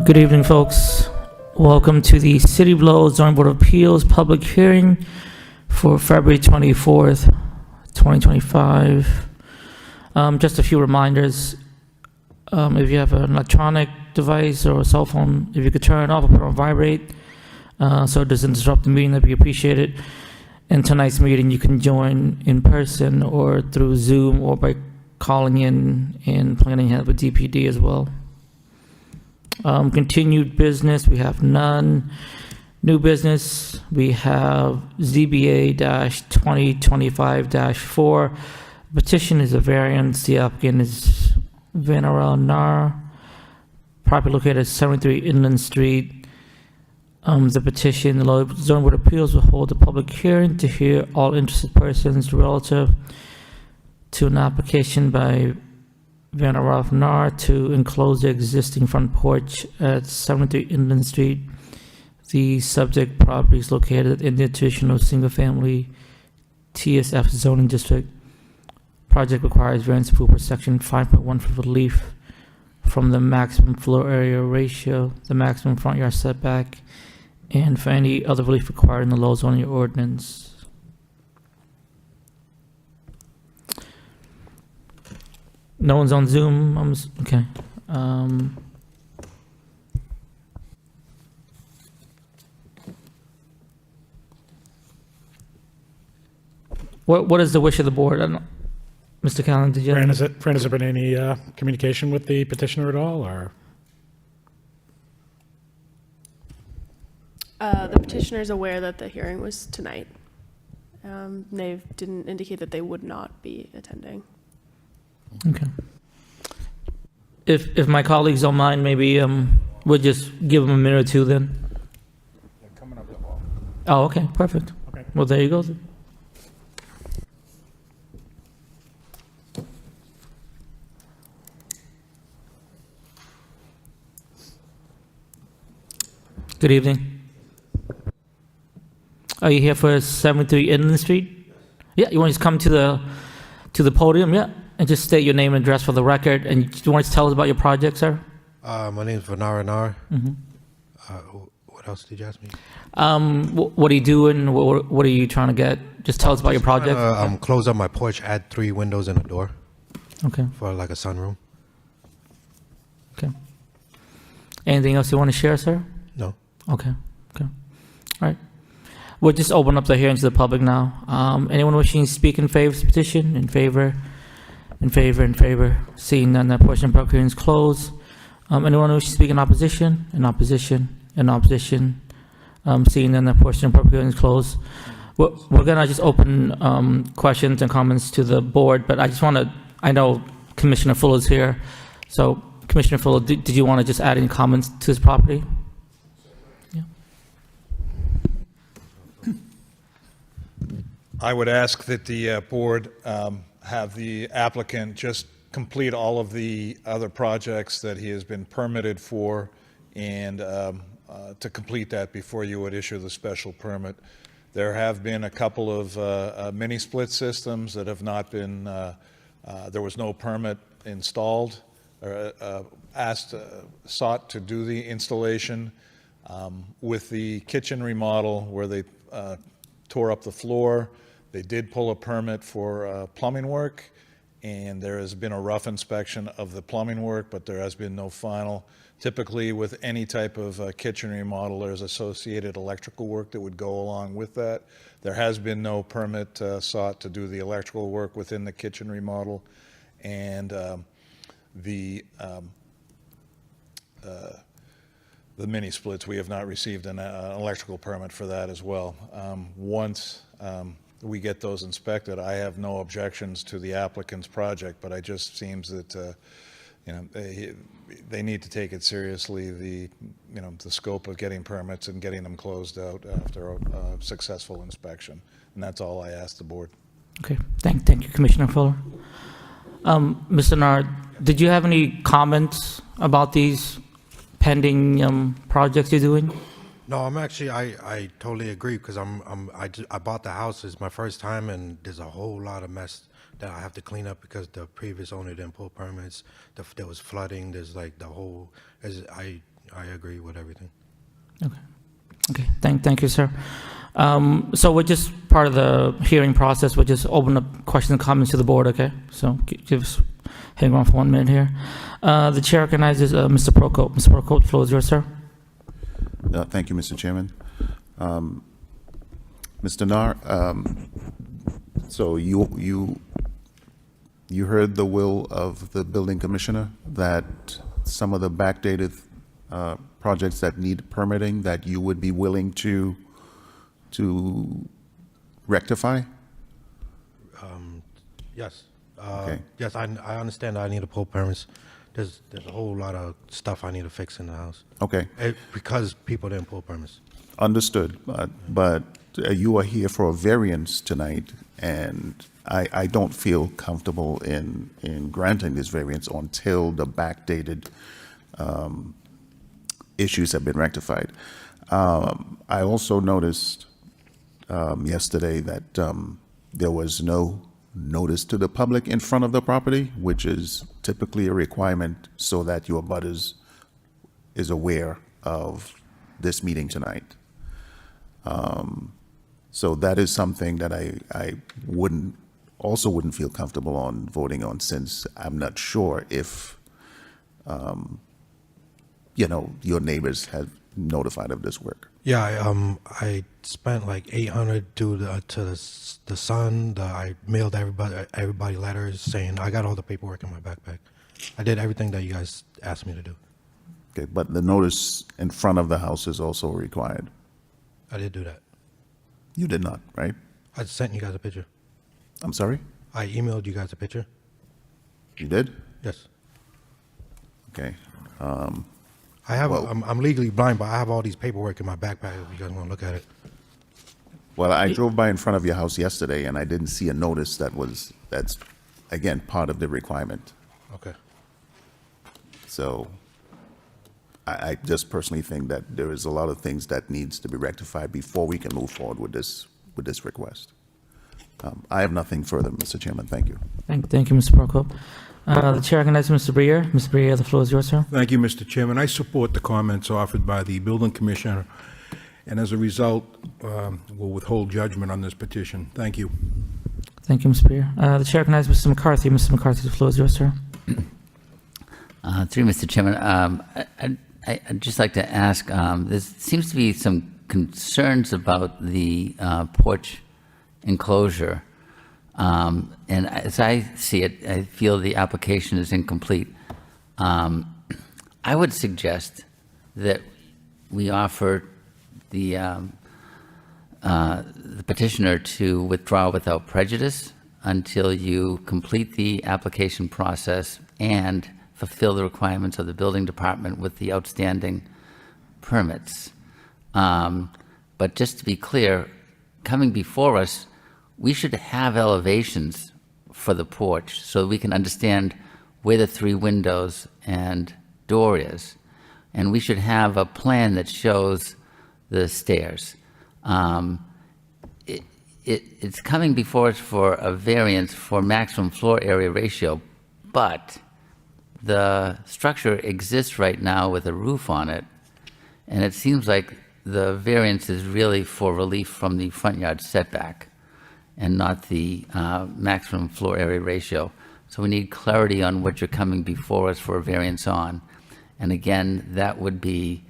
Good evening, folks. Welcome to the City of Lowell Zoning Board of Appeals public hearing for February 24th, 2025. Just a few reminders. If you have an electronic device or a cell phone, if you could turn it off or put it on vibrate so it doesn't disrupt the meeting, that'd be appreciated. In tonight's meeting, you can join in person or through Zoom or by calling in and planning ahead with DPD as well. Continued business, we have none. New business, we have ZBA-2025-4. Petition is a variance. The applicant is Vanara Nar, property located at 73 Inland Street. The petition, the Lowell Zoning Board of Appeals will hold a public hearing to hear all interested persons relative to an application by Vanara Nar to enclose the existing front porch at 73 Inland Street. The subject property is located in the traditional single-family TSF zoning district. Project requires variance approval per section 5.1 for relief from the maximum floor area ratio, the maximum front yard setback, and for any other relief required in the Lowell zoning ordinance. No one's on Zoom. Okay. What is the wish of the board? I don't, Mr. Callan, did you? Fran, has there been any communication with the petitioner at all, or? The petitioner is aware that the hearing was tonight. They didn't indicate that they would not be attending. Okay. If my colleagues don't mind, maybe we'll just give them a minute or two then. They're coming up the hall. Oh, okay, perfect. Okay. Well, there you go then. Good evening. Are you here for 73 Inland Street? Yeah, you want to just come to the podium, yeah, and just state your name and address for the record. And you want to tell us about your project, sir? My name is Vanara Nar. Mm-hmm. What else did you ask me? What are you doing? What are you trying to get? Just tell us about your project. Close up my porch, add 3 windows and a door. Okay. For like a sunroom. Okay. Anything else you want to share, sir? No. Okay. Okay. All right. We'll just open up the hearing to the public now. Anyone wishing to speak in favor of this petition? In favor? In favor? In favor? Seeing none, that portion of the public hearing is closed. Anyone wishing to speak in opposition? In opposition? In opposition? Seeing none, that portion of the public hearing is closed. We're gonna just open questions and comments to the board, but I just want to. I know Commissioner Fuller's here, so Commissioner Fuller, did you want to just add any comments to this property? I would ask that the board have the applicant just complete all of the other projects that he has been permitted for, and to complete that before you would issue the special permit. There have been a couple of mini split systems that have not been, there was no permit installed or sought to do the installation. With the kitchen remodel where they tore up the floor, they did pull a permit for plumbing work, and there has been a rough inspection of the plumbing work, but there has been no final. Typically, with any type of kitchen remodel, there's associated electrical work that would go along with that. There has been no permit sought to do the electrical work within the kitchen remodel, and the mini splits, we have not received an electrical permit for that as well. Once we get those inspected, I have no objections to the applicant's project, but it just seems that they need to take it seriously, the scope of getting permits and getting them closed out after a successful inspection. And that's all I ask the board. Okay, thank you, Commissioner Fuller. Mr. Nard, did you have any comments about these pending projects you're doing? No, I'm actually, I totally agree because I bought the house. It's my first time and there's a whole lot of mess that I have to clean up because the previous owner didn't pull permits. There was flooding. There's like the whole, I agree with everything. Okay, thank you, sir. So we're just part of the hearing process. We'll just open up questions and comments to the board, okay? So hang on for 1 minute here. The chair recognizes Mr. Procope. Mr. Procope, the floor is yours, sir. Thank you, Mr. Chairman. Mr. Nar, so you heard the will of the building commissioner that some of the backdated projects that need permitting that you would be willing to rectify? Yes. Okay. Yes, I understand I need to pull permits. There's a whole lot of stuff I need to fix in the house. Okay, Because people didn't pull permits. understood. But you are here for a variance tonight, and I don't feel comfortable in granting this variance until the backdated issues have been rectified. I also noticed yesterday that there was no notice to the public in front of the property, which is typically a requirement so that your abutters is aware of this meeting tonight. So that is something that I wouldn't feel comfortable on voting on, since I'm not sure if your neighbors have notified of this work. Yeah, I spent like $800 to the Sun. I mailed everybody letters saying I got all the paperwork in my backpack. I did everything that you guys asked me to do. Okay, but the notice in front of the house is also required. I did do that. You did not, right? I sent you guys a picture. I'm sorry? I emailed you guys a picture. You did? Yes. Okay. I have. Well- I'm legally blind, but I have all these paperwork in my backpack. If you guys want to look at it. Well, I drove by in front of your house yesterday, and I didn't see a notice that's, again, part of the requirement. Okay. So I just personally think that there is a lot of things that needs to be rectified before we can move forward with this request. I have nothing further, Mr. Chairman. Thank you. Thank you, Mr. Procope. The chair recognizes Mr. Brier. Mr. Brier, the floor is yours, sir. Thank you, Mr. Chairman. I support the comments offered by the building commissioner, and as a result, will withhold judgment on this petition. Thank you. Thank you, Mr. Brier. The chair recognizes Mr. McCarthy. Mr. McCarthy, the floor is yours, sir. Through Mr. Chairman, I'd just like to ask, there seems to be some concerns about the porch enclosure. And as I see it, I feel the application is incomplete. I would suggest that we offer the petitioner to withdraw without prejudice until you complete the application process and fulfill the requirements of the building department with the outstanding permits. But just to be clear, coming before us, we should have elevations for the porch so we can understand where the 3 windows and door is. And we should have a plan that shows the stairs. It's coming before us for a variance for maximum floor area ratio, but the structure exists right now with a roof on it, and it seems like the variance is really for relief from the front yard setback and not the maximum floor area ratio. So we need clarity on what you're coming before us for a variance on. And again, that would be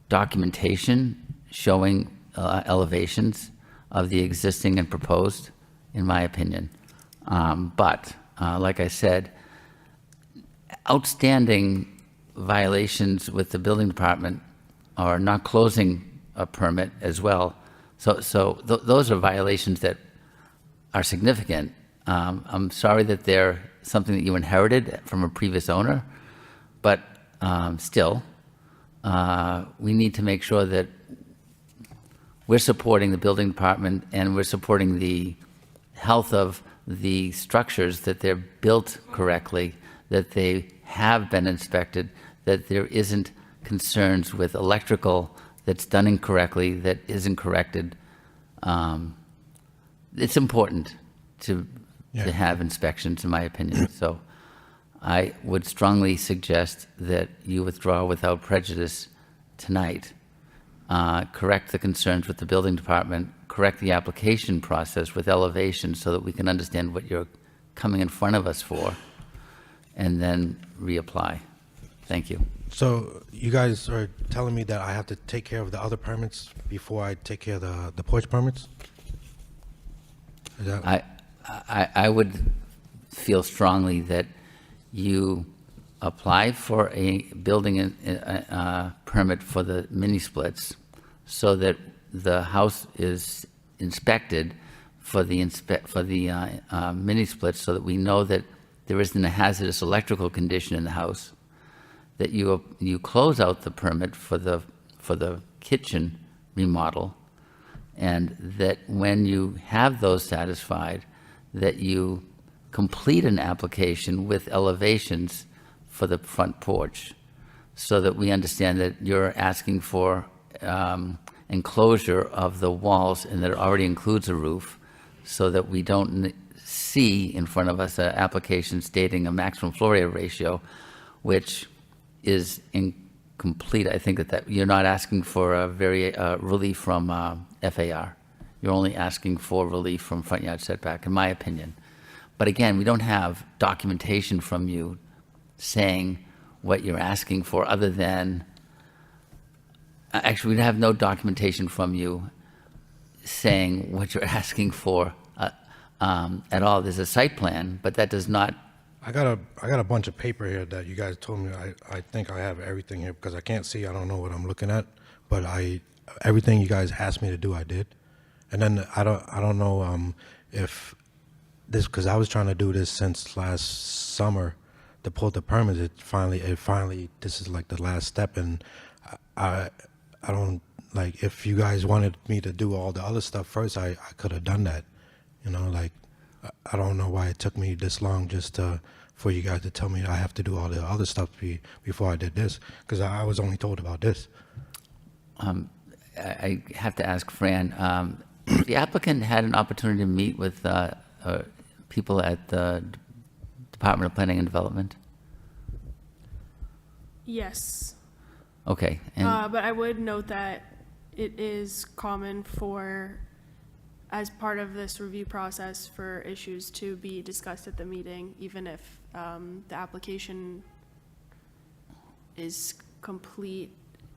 documentation showing elevations of the existing and proposed, in my opinion. But like I said, outstanding violations with the building department are not closing a permit as well. So those are violations that are significant. I'm sorry that they're something that you inherited from a previous owner, But still, we need to make sure that we're supporting the building department and we're supporting the health of the structures, that they're built correctly, that they have been inspected, that there isn't concerns with electrical that's done incorrectly, that isn't corrected. It's important to have inspections, in my opinion. So I would strongly suggest that you withdraw without prejudice tonight. Correct the concerns with the building department, correct the application process with elevation so that we can understand what you're coming in front of us for, and then reapply. Thank you. So you guys are telling me that I have to take care of the other permits before I take care of the porch permits? Is that, I would feel strongly that you apply for a building permit for the mini splits so that the house is inspected for the mini splits, so that we know that there isn't a hazardous electrical condition in the house, that you close out the permit for the kitchen remodel, and that when you have those satisfied, that you complete an application with elevations for the front porch, so that we understand that you're asking for enclosure of the walls and that it already includes a roof, so that we don't see in front of us an application stating a maximum floor area ratio, which is incomplete. I think that you're not asking for a very relief from FAR. You're only asking for relief from front yard setback, in my opinion. But again, we don't have documentation from you saying what you're asking for, other than, actually, we have no documentation from you saying what you're asking for at all. There's a site plan, but that does not. I got a bunch of paper here that you guys told me. I think I have everything here because I can't see. I don't know what I'm looking at, but everything you guys asked me to do, I did. And then I don't know if this, because I was trying to do this since last summer to pull the permits. It finally this is like the last step, and I don't, like, if you guys wanted me to do all the other stuff first, I could have done that. You know, like, I don't know why it took me this long just for you guys to tell me I have to do all the other stuff before I did this, because I was only told about this. I have to ask Fran, the applicant had an opportunity to meet with people at the Department of Planning and Development? Yes. Okay. And But I would note that it is common for, as part of this review process, for issues to be discussed at the meeting, even if the application is complete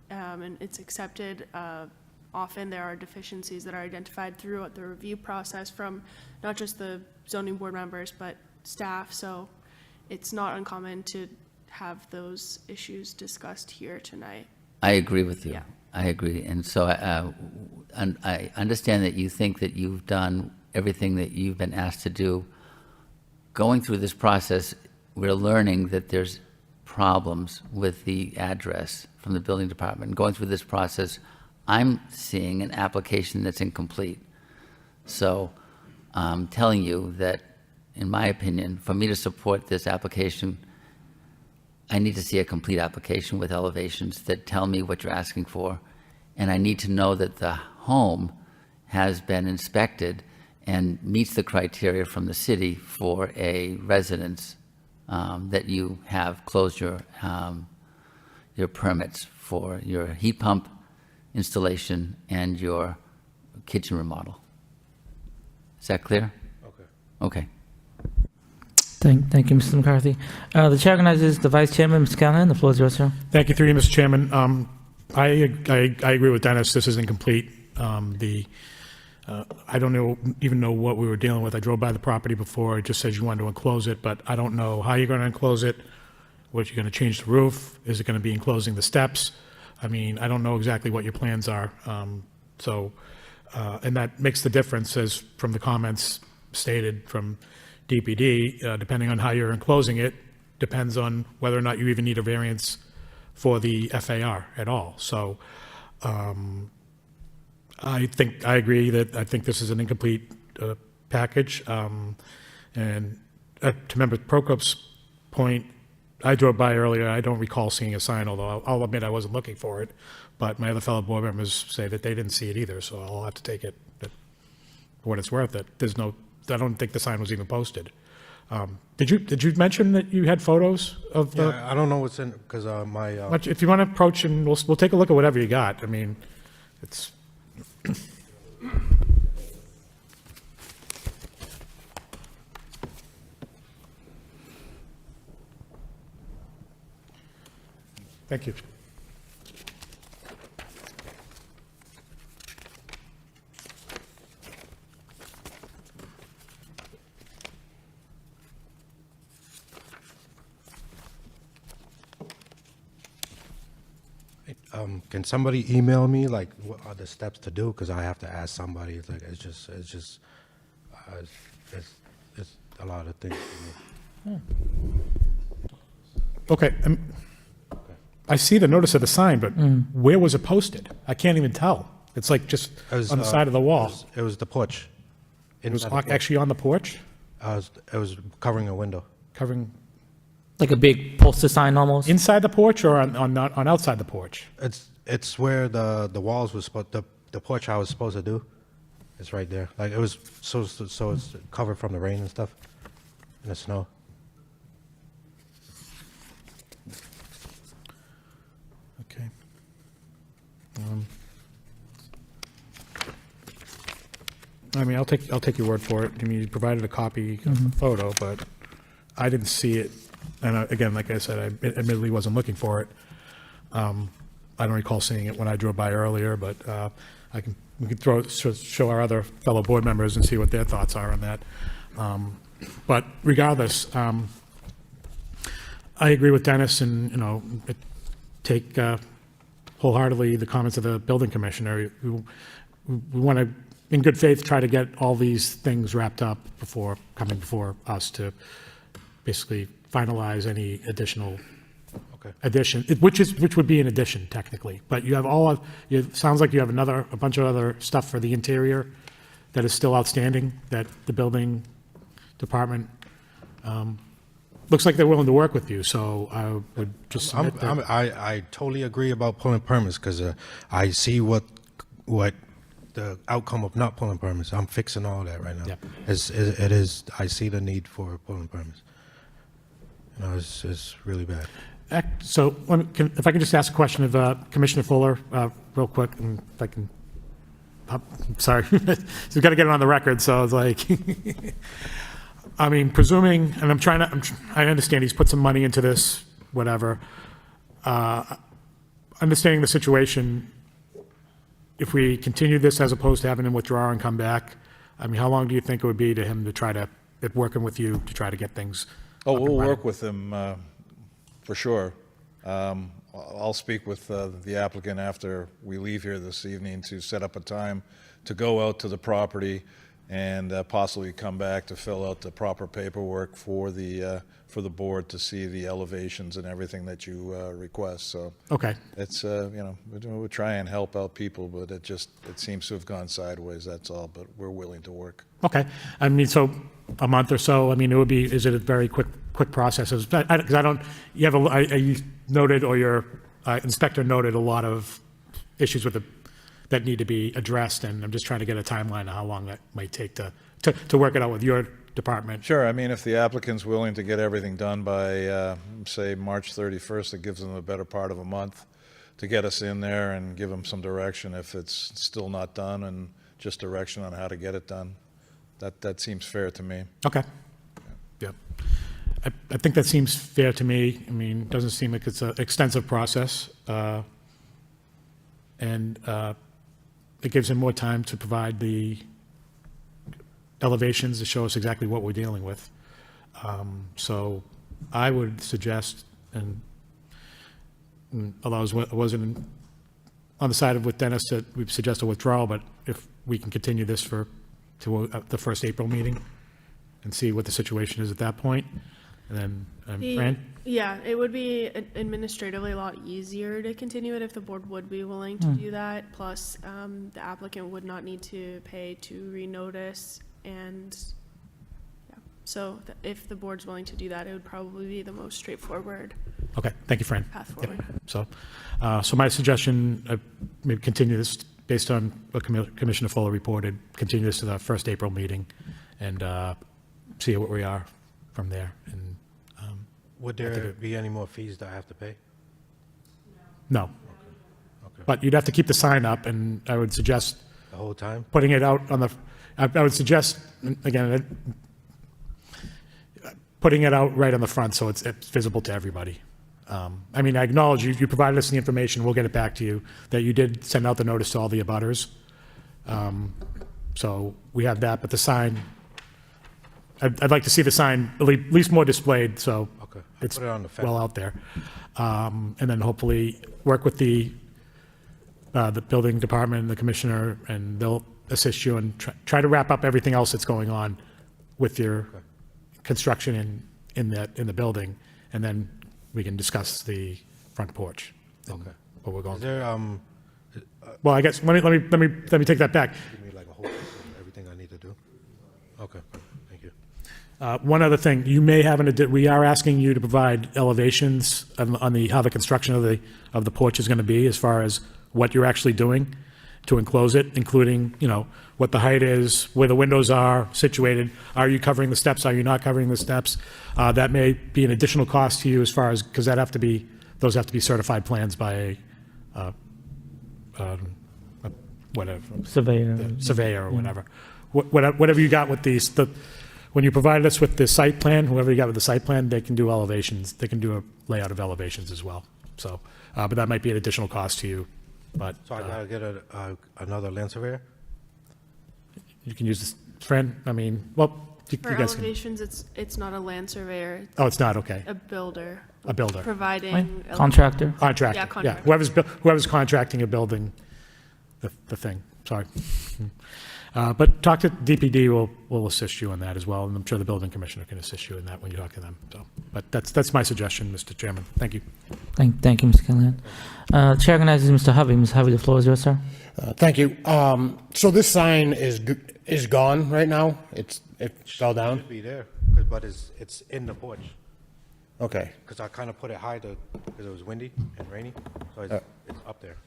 and it's accepted. Often there are deficiencies that are identified throughout the review process from not just the zoning board members, but staff. So it's not uncommon to have those issues discussed here tonight. I agree with you. Yeah. I agree. And so I understand that you think that you've done everything that you've been asked to do. Going through this process, we're learning that there's problems with the address from the building department. Going through this process, I'm seeing an application that's incomplete. So I'm telling you that, in my opinion, for me to support this application, I need to see a complete application with elevations that tell me what you're asking for. And I need to know that the home has been inspected and meets the criteria from the city for a residence, that you have closed your permits for your heat pump installation and your kitchen remodel. Is that clear? Okay. Okay. Thank you, Mr. McCarthy. The chair recognizes the vice chairman, Mr. Callahan. The floor is yours, sir. Thank you, through you, Mr. Chairman. I agree with Dennis. This is incomplete. I don't even know what we were dealing with. I drove by the property before. It just says you wanted to enclose it, but I don't know how you're going to enclose it. What, you're going to change the roof? Is it going to be enclosing the steps? I mean, I don't know exactly what your plans are. And that makes the difference, as from the comments stated from DPD, depending on how you're enclosing it, depends on whether or not you even need a variance for the FAR at all. So I agree that I think this is an incomplete package. And to Member Prokop's point, I drove by earlier. I don't recall seeing a sign, although I'll admit I wasn't looking for it. But my other fellow board members say that they didn't see it either, so I'll have to take it for what it's worth. That I don't think the sign was even posted. Did you mention that you had photos of the? Yeah, I don't know what's in, because my, If you want to approach and we'll take a look at whatever you got. I mean, it's. Thank you. can somebody email me, like, what are the steps to do? Because I have to ask somebody. It's like, it's a lot of things for me. Okay. I see the notice of the sign, but where was it posted? I can't even tell. It's like just It was, on the side of the wall. It was the porch. It was Inside the porch. actually on the porch, It was covering a window. covering Like a big poster sign almost? inside the porch or on outside the porch? It's where the walls was supposed, the porch I was supposed to do. It's right there. Like, it was so it's covered from the rain and stuff and the snow. Okay. I mean, I'll take your word for it. I mean, you provided a copy of the photo, but I didn't see it. And again, like I said, I admittedly wasn't looking for it. I don't recall seeing it when I drove by earlier, but we can show our other fellow board members and see what their thoughts are on that. But regardless, I agree with Dennis, and take wholeheartedly the comments of the building commissioner. We want to, in good faith, try to get all these things wrapped up before coming before us to basically finalize any additional addition, which would be an addition technically. But you have it sounds like you have a bunch of other stuff for the interior that is still outstanding, that the building department looks like they're willing to work with you, so I would just submit that. I totally agree about pulling permits, because I see what the outcome of not pulling permits. I'm fixing all that right now. Yep. It is. I see the need for pulling permits. It's really bad. So if I can just ask a question of Commissioner Fuller real quick, and if I can, I'm sorry, we've got to get it on the record, so it's like, I mean, presuming, and I understand he's put some money into this, whatever. Understanding the situation, if we continue this as opposed to having him withdraw and come back, I mean, how long do you think it would be to him to try to, working with you to try to get things? Oh, up and we'll running? work with them for sure. I'll speak with the applicant after we leave here this evening to set up a time to go out to the property and possibly come back to fill out the proper paperwork for the board to see the elevations and everything that you request. So Okay. it's we try and help out people, but it seems to have gone sideways. That's all. But we're willing to work. Okay. I mean, so a month or so, I mean, is it a very quick process? Because you noted, or your inspector noted a lot of issues that need to be addressed, and I'm just trying to get a timeline of how long that might take to work it out with your department. Sure. I mean, if the applicant's willing to get everything done by, say, March 31st, it gives them a better part of a month to get us in there and give them some direction if it's still not done, and just direction on how to get it done. That seems fair to me. Okay. Yeah. I think that seems fair to me. I mean, it doesn't seem like it's an extensive process. And it gives him more time to provide the elevations to show us exactly what we're dealing with. So I would suggest, and although I wasn't on the side of with Dennis, that we've suggested withdrawal, but if we can continue this to the first April meeting and see what the situation is at that point. And then, The- Fran? Yeah, it would be administratively a lot easier to continue it if the board would be willing to do that. Plus, the applicant would not need to pay to renotice and, yeah. So if the board's willing to do that, it would probably be the most straightforward Okay, thank you, Fran. path Yep. forward. So my suggestion, maybe continue this based on what Commissioner Fuller reported, continue this to the first April meeting and see where we are from there. And Would there be any more fees that I have to pay? no. Okay. But you'd have to keep the sign up, and I would suggest The whole time? putting it out on the, I would suggest, again, putting it out right on the front so it's visible to everybody. I mean, I acknowledge you provided us the information, we'll get it back to you, that you did send out the notice to all the abutters. So we have that, but the sign, I'd like to see the sign at least more displayed, so Okay. I'll it's put it on the fence. well out there. And then hopefully work with the building department and the commissioner, and they'll assist you and try to wrap up everything else that's going on with your construction in the building, and then we can discuss the front porch. and Okay. What we're going Is through. there, Well, I guess, let me take that back. give me like a whole list of everything I need to do? Okay, thank you. One other thing, you may have we are asking you to provide elevations on the, how the construction of the porch is going to be, as far as what you're actually doing to enclose it, including, what the height is, where the windows are situated. Are you covering the steps? Are you not covering the steps? That may be an additional cost to you as far as, because those have to be certified plans by whatever. Surveyor or whatever. Whatever you got with these, when you provided us with the site plan, whoever you got with the site plan, they can do elevations, they can do a layout of elevations as well. So, but that might be an additional cost to you, but So I gotta get another land surveyor? you can use this, Fran, I mean, well, you For guys can. elevations, it's not a land surveyor, it's Oh, it's not, okay. a builder. A builder. Providing. Contractor? Contractor, Yeah, yeah. contractor. Whoever's contracting a building, the thing, sorry. But talk to DPD, will assist you in that as well, and I'm sure the building commissioner can assist you in that when you talk to them, so. But that's my suggestion, Mr. Chairman. Thank you. Thank you, Mr. Callahan. Chair recognizes Mr. Hovey. Mr. Hovey, the floor is yours, sir. Thank you. So this sign is gone right now? It fell down? Should be there, but it's in the porch. Okay. Because I kind of put it high because it was windy and rainy, so it's up there.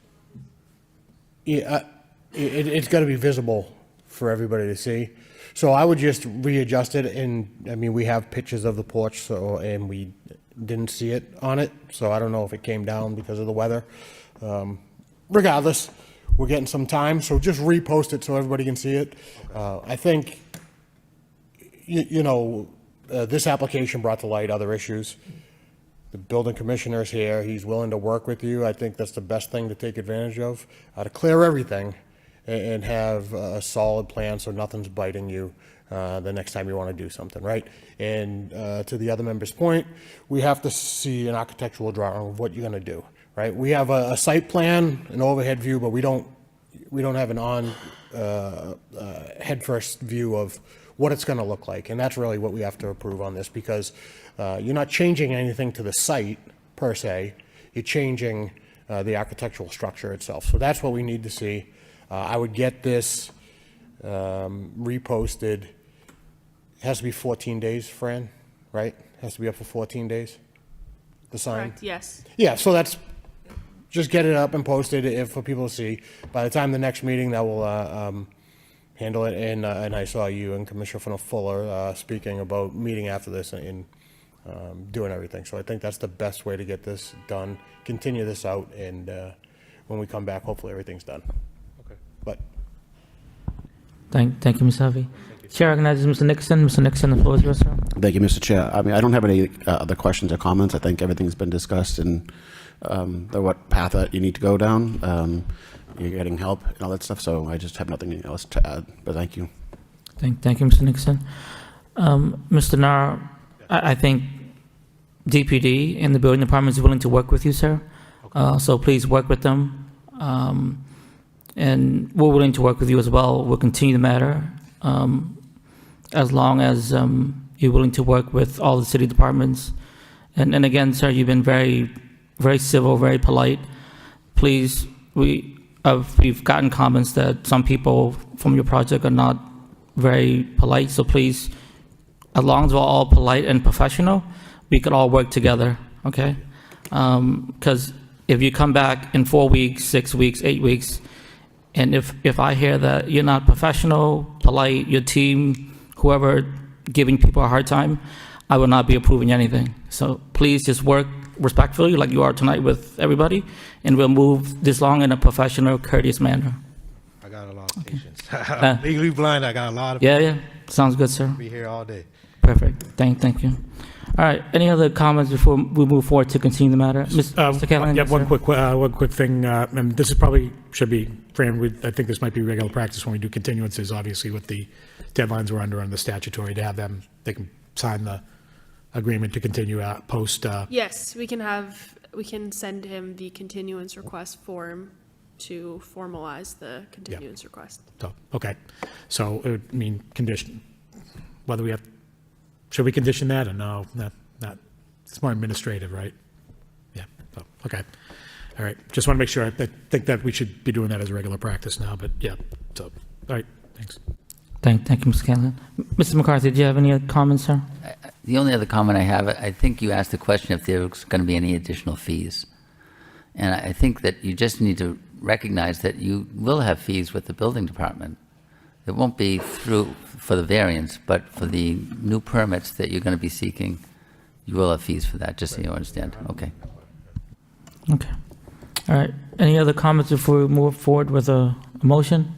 Yeah, it's got to be visible for everybody to see. So I would just readjust it, and, I mean, we have pictures of the porch, and we didn't see it on it, so I don't know if it came down because of the weather. Regardless, we're getting some time, so just repost it so everybody can see it. I think, this application brought to light other issues. The building commissioner's here, he's willing to work with you. I think that's the best thing to take advantage of, to clear everything and have a solid plan so nothing's biting you the next time you want to do something, right? And to the other member's point, we have to see an architectural drawing of what you're going to do, right? We have a site plan, an overhead view, but we don't have an head first view of what it's going to look like. And that's really what we have to approve on this, because you're not changing anything to the site per se. You're changing the architectural structure itself. So that's what we need to see. I would get this reposted. It has to be 14 days, Fran, right? Has to be up for 14 days, the sign? Correct, yes. Yeah, so that's, just get it up and posted for people to see. By the time the next meeting, that will handle it. And I saw you and Commissioner Fuller speaking about meeting after this and doing everything. So I think that's the best way to get this done. Continue this out, and when we come back, hopefully everything's done. Okay. But Thank you, Mr. Hovey. Chair recognizes Mr. Nixon. Mr. Nixon, the floor is yours, sir. Thank you, Mr. Chair. I mean, I don't have any other questions or comments. I think everything's been discussed and what path that you need to go down. You're getting help and all that stuff, so I just have nothing else to add, but thank you. Thank you, Mr. Nixon. Mr. Nar, I think DPD and the building department is willing to work with you, sir. So please work with them. And we're willing to work with you as well. We'll continue the matter as long as, you're willing to work with all the city departments. And again, sir, you've been very, very civil, very polite. Please, we've gotten comments that some people from your project are not very polite, so please, as long as we're all polite and professional, we could all work together, okay? Because if you come back in 4 weeks, 6 weeks, 8 weeks, and if I hear that you're not professional, polite, your team, whoever, giving people a hard time, I will not be approving anything. So please just work respectfully like you are tonight with everybody, and we'll move this along in a professional, courteous manner. I got a lot of patience. Legally blind, I got a lot of Yeah, sounds good, sir. be here all day. Perfect. Thank you. All right, any other comments before we move forward to continue the matter? Mr. Callahan? Yeah, yes, one sir. quick thing, and this is probably, should be framed with, I think this might be regular practice when we do continuances, obviously with the deadlines we're under on the statutory, to have them, they can sign the agreement to continue post, Yes, we can send him the continuance request form to formalize the continuance request. so, okay. So, I mean, condition, whether we have, should we condition that or no? Not, it's more administrative, right? Yeah, so, okay. All right, just want to make sure, I think that we should be doing that as a regular practice now, but yeah, so, all right, thanks. Thank you, Mr. Callahan. Mr. McCarthy, do you have any other comments, sir? The only other comment I have, I think you asked the question if there was going to be any additional fees. And I think that you just need to recognize that you will have fees with the building department. It won't be through for the variance, but for the new permits that you're going to be seeking, you will have fees for that, just so you understand. Okay. Okay. All right, any other comments before we move forward with a motion?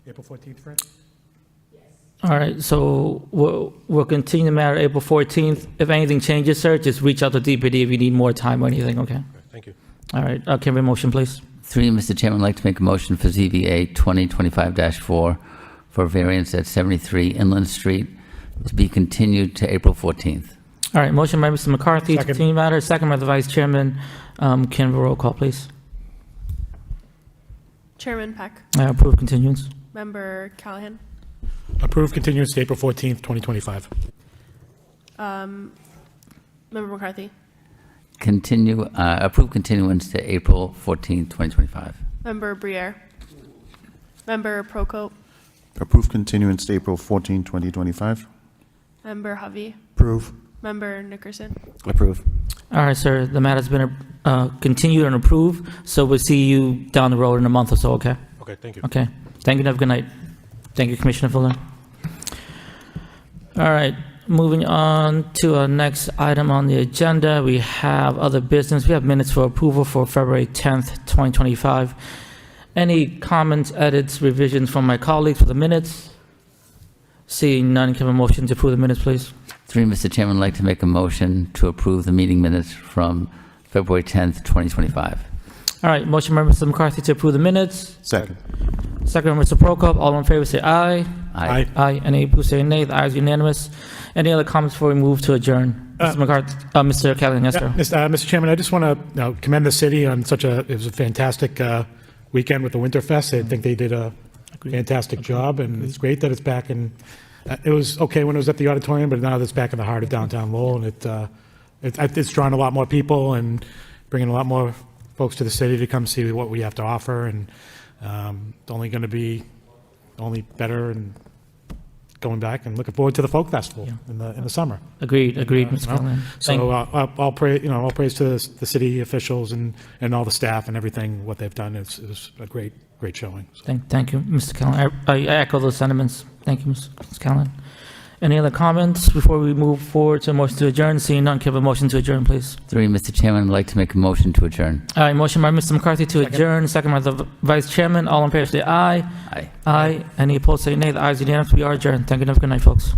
April 14th, Fred? All right, so we'll continue the matter April 14th. If anything changes, sir, just reach out to DPD if you need more time or anything, okay? Thank you. All right, can we have a motion, please? Through you, Mr. Chairman, I'd like to make a motion for ZBA 2025-4 for variance at 73 Inland Street to be continued to April 14th. All right, motion by Mr. McCarthy to Second. continue the matter, second by the Vice Chairman. Can we have a roll call, please? Chairman Peck, Approve continuance. Member Callahan, Approved continuance to April 14th, 2025. Member McCarthy, Approve continuance to April 14th, 2025. Member Briere, Member Prokop, Approve continuance to April 14, 2025. Member Hovey, Approve. Member Nickerson. Approve. All right, sir, the matter's been continued and approved, so we'll see you down the road in a month or so, okay? Okay, thank you. Okay, thank you, and have a good night. Thank you, Commissioner Fuller. All right, moving on to our next item on the agenda, we have other business. We have minutes for approval for February 10th, 2025. Any comments, edits, revisions from my colleagues for the minutes? Seeing none, can I have a motion to approve the minutes, please? Through you, Mr. Chairman, I'd like to make a motion to approve the meeting minutes from February 10th, 2025. All right, motion by Mr. McCarthy to approve the minutes. Second. Second by Mr. Prokop. All in favor say aye. Aye. Aye. Any opposed say nay. The ayes are unanimous. Any other comments before we move to adjourn? Mr. McCarthy, Mr. Callahan, yes, sir. Mr. Chairman, I just want to commend the city on it was a fantastic weekend with the Winterfest. I think they did a fantastic job, and it's great that it's back in, it was okay when it was at the auditorium, but now that it's back in the heart of downtown Lowell, and it's drawn a lot more people and bringing a lot more folks to the city to come see what we have to offer, and it's only going to be only better, and going back and looking forward to the folk festival in the summer. Agreed, Mr. Callahan. So I'll praise to the city officials and all the staff and everything, what they've done. It was a great showing. So. Thank you, Mr. Callahan. I echo those sentiments. Thank you, Mr. Callahan. Any other comments before we move forward to a motion to adjourn? Seeing none, can I have a motion to adjourn, please? Through you, Mr. Chairman, I'd like to make a motion to adjourn. All right, motion by Mr. McCarthy to adjourn, second by the Vice Chairman. All in favor say aye. Aye. Aye. Any opposed say nay. The ayes are unanimous. We are adjourned. Thank you and have a good night, folks.